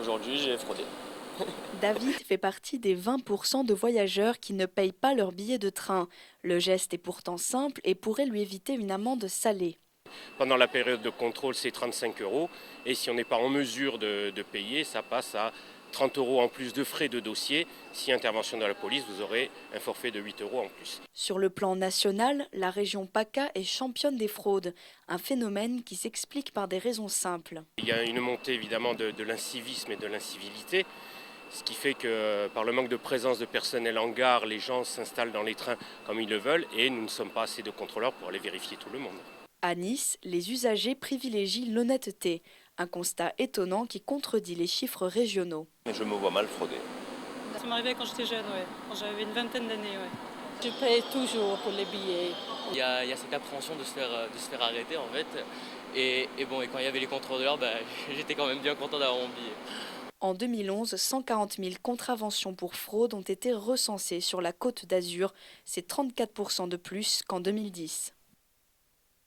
aujourd'hui j'ai fraudé. David fait partie des 20% de voyageurs qui ne payent pas leur billet de train. Le geste est pourtant simple et pourrait lui éviter une amende salée. Pendant la période de contrôle, c'est 35 € et si on n'est pas en mesure de payer, ça passe à 30 € en plus de frais de dossier. Si intervention de la police, vous aurez un forfait de 8 € en plus. Sur le plan national, la région PACA est championne des fraudes, un phénomène qui s'explique par des raisons simples. Il y a une montée évidemment de l'incivisme et de l'incivilité, ce qui fait que par le manque de présence de personnel en gare, les gens s'installent dans les trains comme ils le veulent et nous ne sommes pas assez de contrôleurs pour aller vérifier tout le monde. À Nice, les usagers privilégient l'honnêteté, un constat étonnant qui contredit les chiffres régionaux. Mais je me vois mal frauder. Ça m'arrivait quand j'étais jeune, ouais. Quand j'avais une vingtaine d'années, ouais. Je paye toujours pour les billets. Il y a cette appréhension de se faire arrêter en fait. Et quand il y avait les contrôleurs, j'étais quand même bien content d'avoir mon billet. En 2011, 140 000 contraventions pour fraude ont été recensées sur la Côte d'Azur. C'est 34% de plus qu'en 2010.